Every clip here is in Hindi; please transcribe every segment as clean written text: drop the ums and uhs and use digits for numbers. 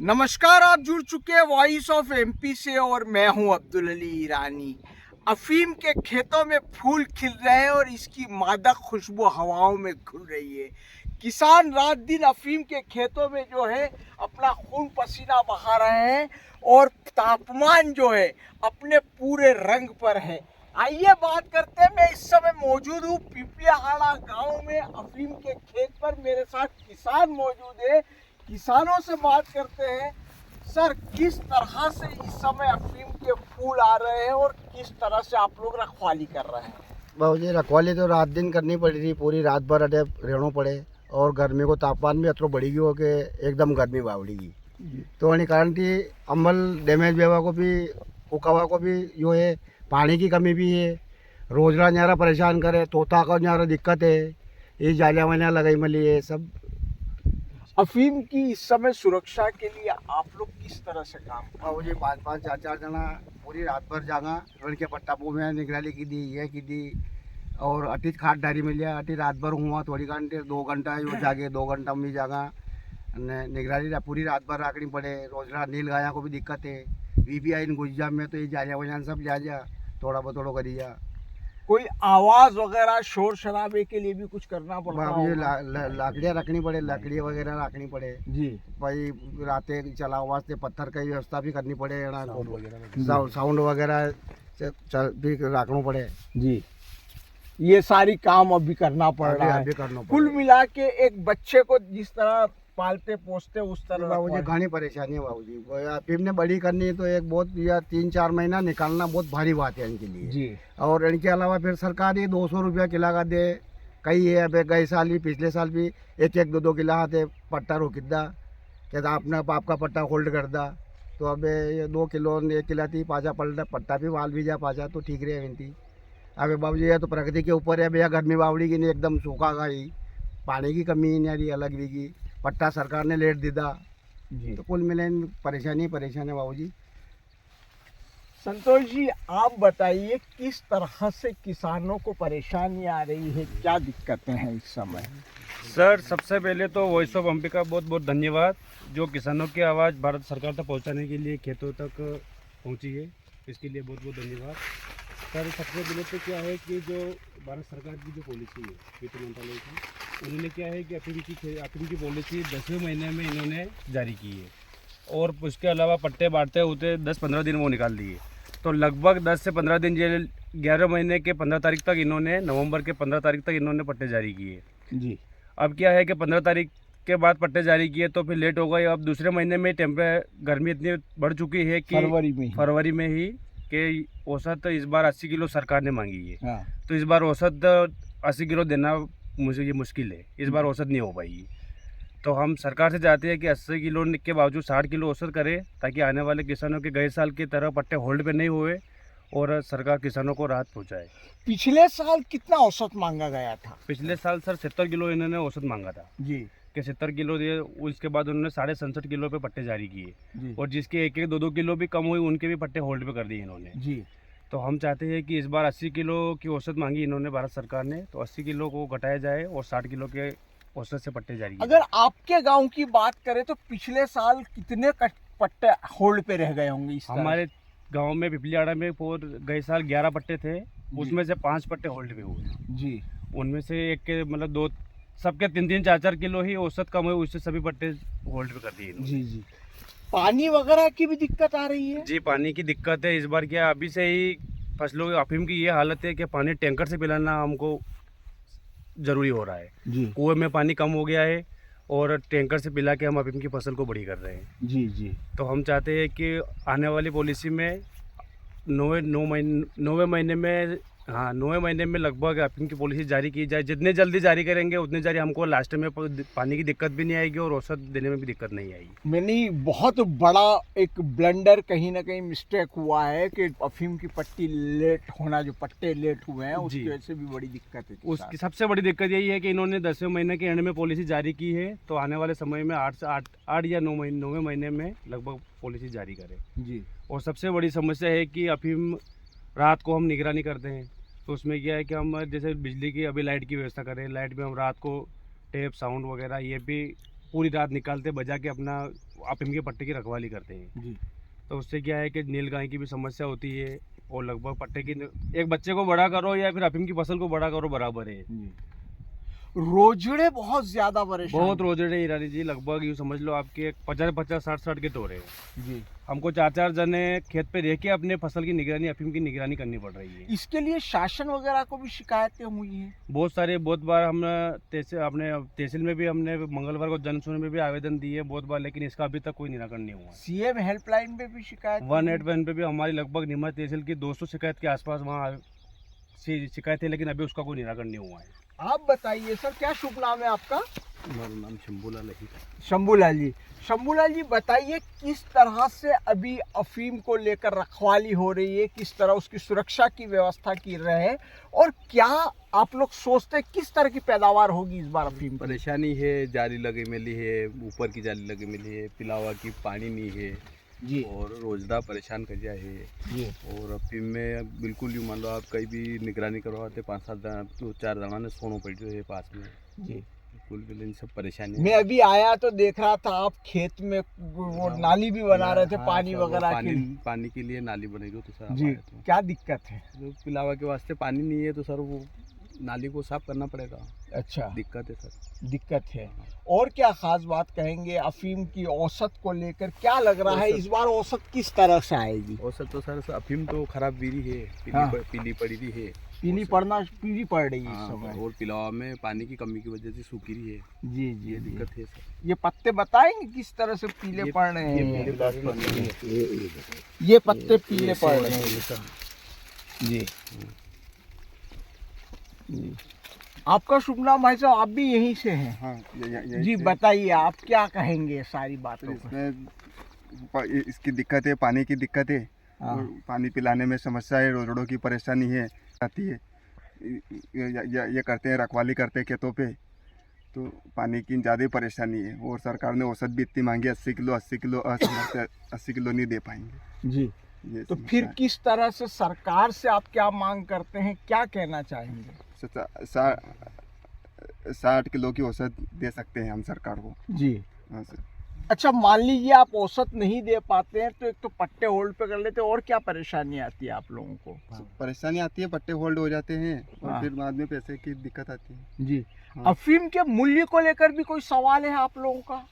नमस्कार, आप जुड़ चुके हैं वॉइस ऑफ एमपी से और मैं हूं अब्दुल अली ईरानी। अफीम के खेतों में फूल खिल रहे हैं और इसकी मादक खुशबू हवाओं में घुल रही है। किसान रात दिन अफीम के खेतों में जो है अपना खून पसीना बहा रहे हैं और तापमान जो है अपने पूरे रंग पर है। आइए बात करते हैं। मैं इस समय मौजूद हूँ पिपलियाहाड़ा गांव में अफीम के खेत पर। मेरे साथ किसान मौजूद है, किसानों से बात करते हैं। सर, किस तरह से इस समय अफीम के फूल आ रहे हैं और किस तरह से आप लोग रखवाली कर रहे हैं? बाबू जी, रखवाली तो रात दिन करनी पड़ी थी, पूरी रात भर अटे रहना पड़े और गर्मी को तापमान भी अतरो बढ़ी गयो कि एकदम गर्मी बावड़ीगी। तो उन्हीं कारण थी अम्बल डैमेज बेवा को भी उकावा को भी यो है, पानी की कमी भी है, रोजरा न्यारा परेशान करे, तोता का न्यारा दिक्कत है, ये जालिया वालियाँ लगाई मली है सब। अफीम की इस समय सुरक्षा के लिए आप लोग किस तरह से काम कर रहे हैं? बाबू जी, 5-5 4-4 जना पूरी रात भर जागा रण के पट्टापू में निगरानी की दी, ये की दी और अटित खाट डारी मिलिया अटी रात भर हुआ, थोड़ी घंटे 2 घंटा यो जागे, 2 घंटा में जागा निगरानी पूरी रात भर राखनी पड़े। रोजरा नील गाया को भी दिक्कत है, वीपीआई गुजजा में तो ये जालिया वजान सब ले जा थोड़ा बहुत थोड़ा करी जा। कोई आवाज वगैरह शोर शराबे के लिए भी कुछ करना पड़ता बाबू होगा? लाकड़ियाँ रखनी पड़े, लकड़ी वगैरह रखनी पड़े जी। भाई, रातें चलाओ वास्ते पत्थर की व्यवस्था भी करनी पड़े, साउंड वगैरह भी रखना पड़े जी, ये सारी काम अभी करना पड़ रहा है। अभी करना कुल पड़े। मिला के एक बच्चे को जिस तरह पालते पोसते उस तरह बाबू जी घनी परेशानी है बाबू जी, अफीम ने बड़ी करनी है तो एक बहुत या 3-4 महीना निकालना बहुत भारी बात है इनके लिए जी। और इनके अलावा फिर सरकार ये 200 रुपया किला का दे, कई है अबे गए साल भी पिछले साल भी 1-1 2-2 किला आते पट्टा रोकिदा क्या आपने आपका पट्टा होल्ड कर दा, तो अब ये 2 किलो 1 किला थी पाजा पलटा पट्टा भी वाल भी जा पाजा तो ठीक रहे विनती। अबे बाबू जी ये तो प्रकृति के ऊपर है भैया, गर्मी बावड़ी की नहीं एकदम सूखा गई, पानी की कमी नहीं आ रही अलग भी की, पट्टा सरकार ने लेट दीदा, जी। तो कुल मिले परेशानी है बाबू जी। संतोष जी, आप बताइए किस तरह से किसानों को परेशानी आ रही है, क्या दिक्कतें हैं इस समय? सर, सबसे पहले तो वॉइस ऑफ एमपी का बहुत बहुत धन्यवाद, जो किसानों की आवाज़ भारत सरकार तक पहुंचाने के लिए खेतों तक पहुंची है, इसके लिए बहुत बहुत धन्यवाद। सर, सबसे पहले तो क्या है कि जो भारत सरकार की जो पॉलिसी है वित्त मंत्रालय की, उन्होंने क्या है कि अफीम की पॉलिसी 10वें महीने में इन्होंने जारी की है और उसके अलावा पट्टे बांटते होते 10-15 दिन वो निकाल दिए, तो लगभग 10 से 15 दिन, ये 11 महीने के 15 तारीख तक इन्होंने, नवंबर के 15 तारीख तक इन्होंने पट्टे जारी किए। जी। अब क्या है कि 15 तारीख के बाद पट्टे जारी किए तो फिर लेट हो गए। अब दूसरे महीने में गर्मी इतनी बढ़ चुकी है कि फरवरी में ही कि औसत इस बार 80 किलो सरकार ने मांगी है। हाँ। तो इस बार औसत 80 किलो देना मुझे ये मुश्किल है, इस बार औसत नहीं हो पाएगी। तो हम सरकार से चाहते हैं कि 80 किलो के बावजूद 60 किलो औसत करे, ताकि आने वाले किसानों के गए साल की तरह पट्टे होल्ड पे नहीं हुए और सरकार किसानों को राहत पहुंचाए। पिछले साल कितना औसत मांगा गया था? पिछले साल सर 70 किलो इन्होंने औसत मांगा था जी। कि 70 किलो दिए, उसके बाद उन्होंने 67.5 किलो पे पट्टे जारी किए जी। और जिसके 1-1 2-2 किलो भी कम हुई उनके भी पट्टे होल्ड पे कर दिए इन्होंने। जी। तो हम चाहते हैं कि इस बार 80 किलो की औसत मांगी इन्होंने भारत सरकार ने, तो 80 किलो को घटाया जाए और 60 किलो के औसत से पट्टे जारी किए। अगर आपके गांव की बात करें तो पिछले साल कितने पट्टे होल्ड पे रह गए होंगे इस तरह? हमारे गांव में पिपलियाहाड़ा में गए साल 11 पट्टे थे, उसमें से 5 पट्टे होल्ड पे हुए। जी। उनमें से एक के मतलब 2 सबके 3-3 4-4 किलो ही औसत कम हुए, उससे सभी पट्टे होल्ड पे कर दिए इन्होंने। जी। जी। पानी वगैरह की भी दिक्कत आ रही है? जी, पानी की दिक्कत है। इस बार क्या अभी से ही फसलों की अफीम की ये हालत है कि पानी टैंकर से पिलाना हमको ज़रूरी हो रहा है। जी। कुएं में पानी कम हो गया है और टैंकर से पिला के हम अफीम की फसल को बड़ी कर रहे हैं। जी। जी। तो हम चाहते हैं कि आने वाली पॉलिसी में 9वें महीने में, हाँ 9वें महीने में लगभग अफीम की पॉलिसी जारी की जाए। जितने जल्दी जारी करेंगे उतनी जल्दी हमको लास्ट में पानी की दिक्कत भी नहीं आएगी और औसत देने में भी दिक्कत नहीं आएगी। मैंने बहुत बड़ा एक ब्लंडर कहीं ना कहीं मिस्टेक हुआ है कि अफीम की पट्टी लेट होना, जो पट्टे लेट हुए हैं उसकी वजह से भी बड़ी दिक्कत है। उसकी सबसे बड़ी दिक्कत यही है कि इन्होंने 10वें महीने के एंड में पॉलिसी जारी की है, तो आने वाले समय में 8 या 9वें महीने में लगभग पॉलिसी जारी करें। जी। और सबसे बड़ी समस्या है कि अफीम रात को हम निगरानी करते हैं, तो उसमें क्या है कि हम जैसे बिजली की अभी लाइट की व्यवस्था करें, लाइट में हम रात को टेप साउंड वगैरह ये भी पूरी रात निकालते बजा के अपना अफीम के पट्टे की रखवाली करते हैं। जी तो उससे क्या है कि नीलगाय की भी समस्या होती है, और लगभग पट्टे की एक बच्चे को बड़ा करो या फिर अफीम की फसल को बड़ा करो बराबर है। जी रोजड़े बहुत ज्यादा परेशान बहुत रोजड़े ईरानी जी, लगभग यूँ समझ लो आपके 50-50 60-60 के तोड़े हैं। जी हमको 4-4 जने खेत पे रह के अपने फसल की निगरानी, अफीम की निगरानी करनी पड़ रही है। इसके लिए शासन वगैरह को भी शिकायतें हुई हैं। बहुत बार हम अपने तहसील में भी हमने मंगलवार को जनसुनवाई में भी आवेदन दिए बहुत बार, लेकिन इसका अभी तक कोई निराकरण नहीं हुआ। सीएम हेल्पलाइन पे भी शिकायत 181 पे भी हमारी लगभग नीमच तहसील की 200 शिकायत के आसपास वहाँ शिकायत है, लेकिन अभी उसका कोई निराकरण नहीं हुआ है। आप बताइए सर, क्या शुभ नाम है आपका? मेरा नाम शंभूलाल है। शंभूलाल जी, शंभूलाल जी बताइए किस तरह से अभी अफीम को लेकर रखवाली हो रही है, किस तरह उसकी सुरक्षा की व्यवस्था की रहे, और क्या आप लोग सोचते हैं किस तरह की पैदावार होगी इस बार अफीम की? परेशानी है, जाली लगी मिली है, ऊपर की जाली लगी मिली है, पिलावा की पानी नहीं है जी और रोजदा परेशान कर दिया है। जी और अफीम में बिल्कुल यूँ मान लो आप कहीं भी निगरानी करवाते 5-7 दाना तो 4 दाना ने सोनो पड़ जो है पास में। जी बिल्कुल भी इन सब परेशानी मैं अभी आया तो देख रहा था आप खेत में वो नाली भी बना रहे थे पानी वगैरह के लिए। पानी के लिए नाली बनी जो तो सर आप जी, आए तो क्या दिक्कत है? जो पिलावा के वास्ते पानी नहीं है तो सर वो नाली को साफ करना पड़ेगा। अच्छा, दिक्कत है सर। दिक्कत है। और क्या खास बात कहेंगे अफीम की औसत को लेकर, क्या लग रहा है इस बार औसत किस तरह से आएगी? औसत तो सर अफीम तो खराब बीरी है, हाँ। पीली पड़ी रही है। पीली पड़ रही है इस हाँ, समय। और पिलावा में पानी की कमी की वजह से सूखी रही है। जी जी ये जी। दिक्कत है सर। ये पत्ते बताएंगे किस तरह से पीले ये- पड़ रहे ये हैं? पीले पड़ रहे हैं। ये पत्ते पीले पड़ रहे हैं जी जी। आपका शुभ नाम भाई साहब, आप भी यहीं से हैं? हाँ जी बताइए, आप क्या कहेंगे सारी बातों को? इसमें इसकी दिक्कत है, पानी की दिक्कत है हाँ। और पानी पिलाने में समस्या है, रोजड़ों की परेशानी है आती है। ये करते हैं, रखवाली करते हैं खेतों पे, तो पानी की ज़्यादा परेशानी है। और सरकार ने औसत भी इतनी मांगी 80 किलो 80 किलो नहीं दे पाएंगे। जी ये तो समस्या फिर है। किस तरह से सरकार से आप क्या मांग करते हैं, क्या कहना चाहेंगे? 60 किलो की औसत दे सकते हैं हम सरकार को। जी हाँ सर। अच्छा, मान लीजिए आप औसत नहीं दे पाते हैं तो एक तो पट्टे होल्ड पे कर लेते हैं, और क्या परेशानी आती है आप लोगों को? परेशानी आती है, पट्टे होल्ड हो जाते हैं हाँ। और फिर बाद में पैसे की दिक्कत आती है। जी हाँ। अफीम के मूल्य को लेकर भी कोई सवाल है आप लोगों का?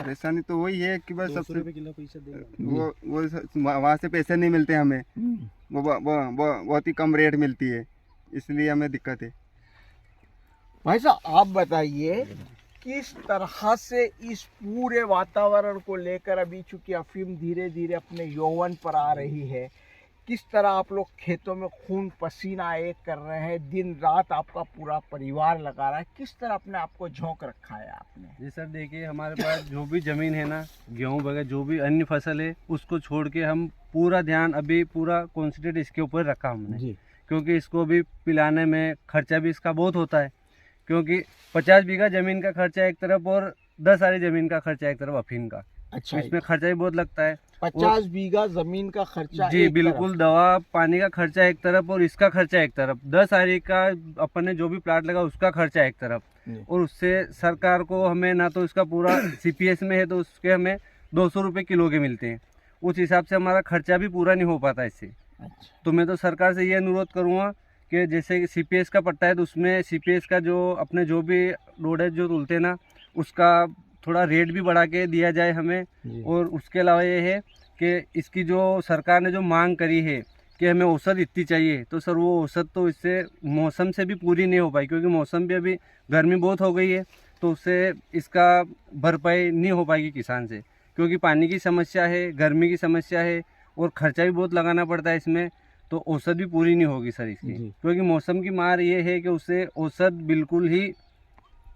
परेशानी तो वही है कि बस 200 सबसे रुपये किलो पैसा देगा। वो वहाँ से पैसे नहीं मिलते हमें, वो बहुत ही कम रेट मिलती है, इसलिए हमें दिक्कत है। भाई साहब आप बताइए किस तरह से इस पूरे वातावरण को लेकर, अभी चूंकि अफीम धीरे धीरे अपने यौवन पर आ रही है, किस तरह आप लोग खेतों में खून पसीना एक कर रहे हैं, दिन रात आपका पूरा परिवार लगा रहा है, किस तरह अपने आप को झोंक रखा है आपने? जी सर, देखिए हमारे पास जो भी ज़मीन है ना, गेहूँ वगैरह जो भी अन्य फसल है, उसको छोड़ के हम पूरा ध्यान अभी पूरा कॉन्सेंट्रेट इसके ऊपर रखा हमने। जी क्योंकि इसको भी पिलाने में खर्चा भी इसका बहुत होता है, क्योंकि 50 बीघा ज़मीन का खर्चा एक तरफ और 10 सारी ज़मीन का खर्चा एक तरफ अफीम का, अच्छा, इसमें खर्चा भी बहुत लगता है। 50 बीघा जमीन का खर्चा जी एक बिल्कुल, दवा पानी का खर्चा एक तरफ और इसका खर्चा एक तरफ, 10 सारी का अपन ने जो भी प्लाट लगा उसका खर्चा एक तरफ, और उससे सरकार को हमें ना तो इसका पूरा CPS में है तो उसके हमें 200 रुपये किलो के मिलते हैं, उस हिसाब से हमारा खर्चा भी पूरा नहीं हो पाता इससे। अच्छा, तो मैं तो सरकार से ये अनुरोध करूँगा कि जैसे कि CPS का पट्टा है तो उसमें CPS का जो अपने जो भी रोडेज जो तुलते ना उसका थोड़ा रेट भी बढ़ा के दिया जाए हमें। और उसके अलावा ये है कि इसकी जो सरकार ने जो मांग करी है कि हमें औसत इतनी चाहिए, तो सर वो औसत तो इससे मौसम से भी पूरी नहीं हो पाई, क्योंकि मौसम भी अभी गर्मी बहुत हो गई है, तो उससे इसका भरपाई नहीं हो पाएगी किसान से, क्योंकि पानी की समस्या है, गर्मी की समस्या है और खर्चा भी बहुत लगाना पड़ता है इसमें, तो औसत भी पूरी नहीं होगी सर इसकी, क्योंकि मौसम की मार ये है कि उससे औसत बिल्कुल ही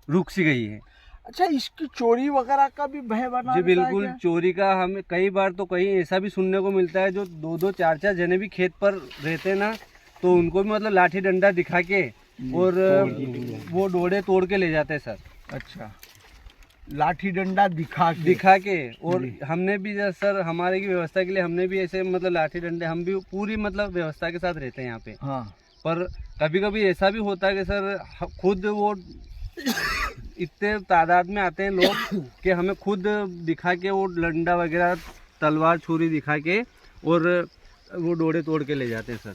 रुक सी गई है। अच्छा, इसकी चोरी वगैरह का भी भय बना जी रहता है बिल्कुल, क्या? चोरी का हमें कई बार तो कहीं ऐसा भी सुनने को मिलता है जो 2-2 4-4 जने भी खेत पर रहते ना, तो उनको भी मतलब लाठी डंडा दिखा के और वो डोड़े तोड़ के ले जाते हैं सर। अच्छा, लाठी डंडा दिखा के और हमने भी सर हमारे की व्यवस्था के लिए हमने भी ऐसे मतलब लाठी डंडे हम भी पूरी मतलब व्यवस्था के साथ रहते हैं यहाँ पे। हाँ, पर कभी कभी ऐसा भी होता है कि सर खुद वो इतने तादाद में आते हैं लोग कि हमें खुद दिखा के वो डंडा वगैरह तलवार छुरी दिखा के और वो डोरे तोड़ के ले जाते हैं सर।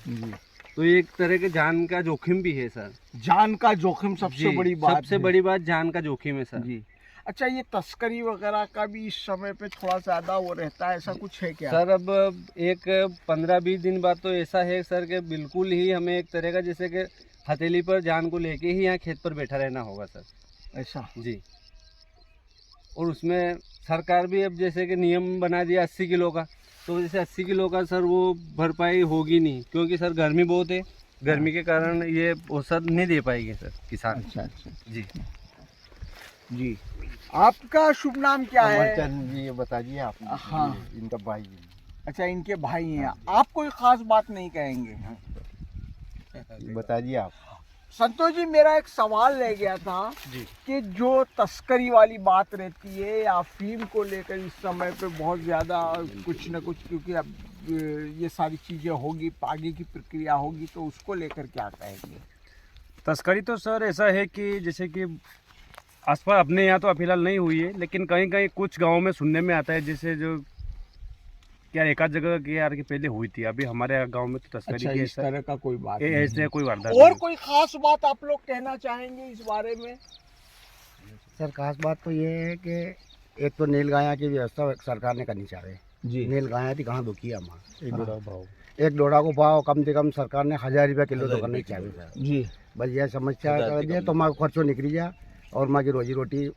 तो ये एक तरह के जान का जोखिम भी है सर। जान का जोखिम सबसे जी, बड़ी बात सबसे है। बड़ी बात जान का जोखिम है सर। जी। अच्छा, ये तस्करी वगैरह का भी इस समय पे थोड़ा ज़्यादा वो रहता है, ऐसा कुछ है क्या? सर अब एक 15-20 दिन बाद तो ऐसा है सर कि बिल्कुल ही हमें एक तरह का जैसे कि हथेली पर जान को लेके ही यहाँ खेत पर बैठा रहना होगा सर। ऐसा जी। और उसमें सरकार भी अब जैसे कि नियम बना दिया 80 किलो का, तो जैसे 80 किलो का सर वो भरपाई होगी नहीं, क्योंकि सर गर्मी बहुत है, गर्मी के कारण ये औसत नहीं दे पाएंगे सर किसान। अच्छा जी जी। आपका शुभ नाम क्या है? अमरचंद जी, ये बताइए आप। हाँ। इनका भाई। अच्छा, इनके भाई हैं। आप कोई खास बात नहीं कहेंगे? बताइए आप। संतोष जी, मेरा एक सवाल रह गया था कि जो तस्करी वाली बात रहती है या अफीम को लेकर इस समय पे बहुत ज़्यादा कुछ न कुछ, क्योंकि अब ये सारी चीज़ें होगी, आगे की प्रक्रिया होगी, तो उसको लेकर क्या कहेंगे? तस्करी तो सर ऐसा है कि जैसे कि आसपास अपने यहाँ तो फिलहाल नहीं हुई है, लेकिन कहीं कहीं कुछ गाँव में सुनने में आता है, जैसे जो क्या एक आध जगह की यार की पहले हुई थी, अभी हमारे गांव में तो तस्करी अच्छा, की इस तरह का कोई बात नहीं ऐसे है। कोई वारदात और नहीं। कोई खास बात आप लोग कहना चाहेंगे इस बारे में? सर खास बात तो ये है कि एक तो नील गाया की व्यवस्था सरकार ने करनी चाहिए जी। नील गाया थी कहाँ दुखी है हमारा। एक डोड़ा को भाव कम से कम सरकार ने 1000 रुपया किलो तो करना चाहिए सर जी। बस यह समस्या कर दिए तो माँ खर्चो निकली जा और माँ की रोजी रोटी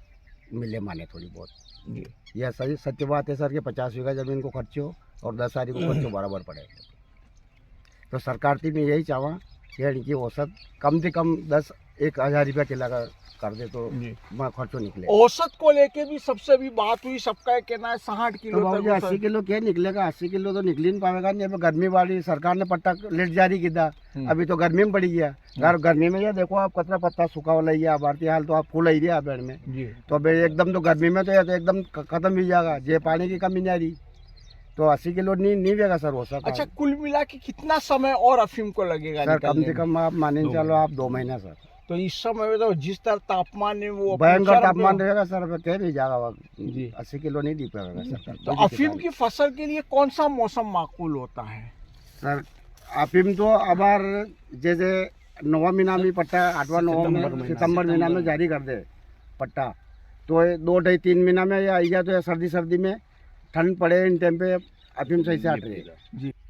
मिले माने थोड़ी बहुत। जी। यह सही सत्य बात है सर कि 50 बीघा जमीन को खर्चो और 10 आदमी को खर्चो बराबर पड़े। तो सरकार थी मैं यही चाहूँ कि इनकी औसत कम से कम 10-1000 रुपया किला का कर दे तो माँ खर्चो निकले। औसत को लेके भी सबसे भी बात हुई, सबका कहना है 60 किलो तो तक। 80 किलो क्या निकलेगा? 80 किलो तो निकल ही नहीं पाएगा। नहीं अभी गर्मी वाली सरकार ने पट्टा लेट जारी किया, अभी तो गर्मी में पड़ी गया। गर्मी में ये देखो आप कचरा पत्ता सूखा वाला ही है, भारतीय हाल तो आप फूल ही रहा पेड़ में जी। तो अभी एकदम तो गर्मी में तो ये तो एकदम खत्म भी जाएगा, जे पानी की कमी नहीं आ रही तो 80 किलो नहीं देगा सर हो सकता। अच्छा, कुल मिला के कितना समय और अफीम को लगेगा सर कम निकलने से में? कम आप माने चलो आप 2 महीना सर। तो इस समय में तो जिस तरह तापमान है वो भयंकर चरम पे तापमान हो। रहेगा सर, अब कह भी जाएगा जी। 80 किलो नहीं दी पाएगा सर। तो अफीम की फसल के लिए कौन सा मौसम माकूल होता है? सर अफीम तो अबार जैसे 9वां महीना में पट्टा 8वां 9वां में सितंबर महीना में जारी कर दे पट्टा, तो 2-3 महीना में या आई जाए तो सर्दी में ठंड पड़े इन टाइम पे अफीम सही से हट रही है।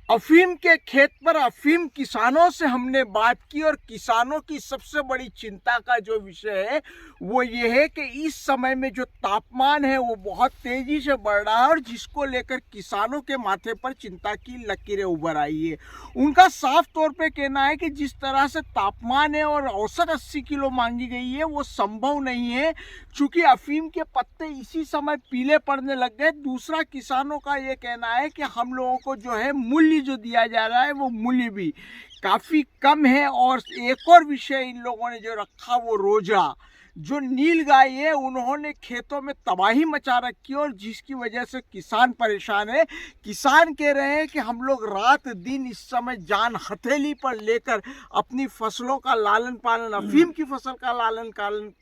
अफीम के खेत पर अफीम किसानों से हमने बात की और किसानों की सबसे बड़ी चिंता का जो विषय है वो ये है कि इस समय में जो तापमान है वो बहुत तेजी से बढ़ रहा है और जिसको लेकर किसानों के माथे पर चिंता की लकीरें उभर आई है। उनका साफ तौर पे कहना है कि जिस तरह से तापमान है और औसत 80 किलो मांगी गई है वो संभव नहीं है, चूंकि अफीम के पत्ते इसी समय पीले पड़ने लग गए। दूसरा, किसानों का ये कहना है कि हम लोगों को जो है मूल्य जो दिया जा रहा है वो मूल्य भी काफ़ी कम है। और एक और विषय इन लोगों ने जो रखा वो रोजा, जो नील गाय है उन्होंने खेतों में तबाही मचा रखी और जिसकी वजह से किसान परेशान है। किसान कह रहे हैं कि हम लोग रात दिन इस समय जान हथेली पर लेकर अपनी फसलों का लालन पालन, अफीम की फसल का लालन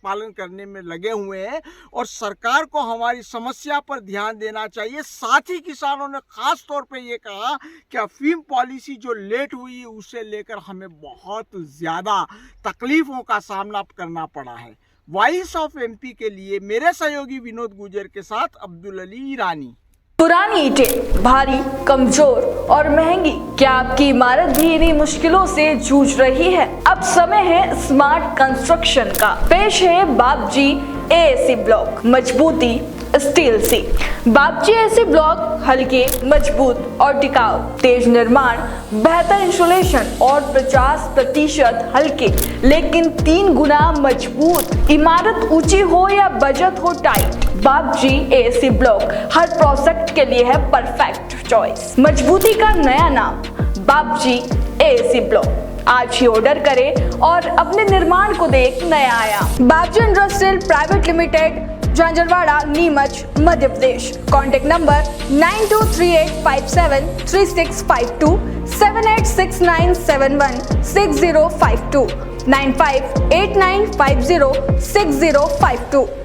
पालन करने में लगे हुए हैं और सरकार को हमारी समस्या पर ध्यान देना चाहिए। साथ ही किसानों ने खास तौर पे ये कहा कि अफीम पॉलिसी जो लेट हुई है उसे लेकर हमें बहुत ज़्यादा तकलीफ़ों का सामना करना पड़ा है। वॉइस ऑफ एमपी के लिए मेरे सहयोगी विनोद गुजर के साथ अब्दुल अली ईरानी। पुरानी ईंटें भारी, कमजोर और महंगी, क्या आपकी इमारत भी इन्हीं मुश्किलों से जूझ रही है? अब समय है स्मार्ट कंस्ट्रक्शन का। पेश है बापजी एएसी ब्लॉक, मजबूती स्टील सी। बापजी एएसी ब्लॉक हल्के, मजबूत और टिकाऊ, तेज निर्माण, बेहतर इंसुलेशन और 50% हल्के लेकिन 3 गुना मजबूत। इमारत ऊंची हो या बजट हो टाइट, बापजी एएसी ब्लॉक हर प्रोजेक्ट के लिए है परफेक्ट चॉइस। मजबूती का नया नाम बापजी एएसी ब्लॉक। आज ही ऑर्डर करें और अपने निर्माण को दे एक नया आयाम। Bapji industrial private limited, Jhanjharwada, Neemuch, Madhya Pradesh. Contact number 9238573652 7869716052 9589506052।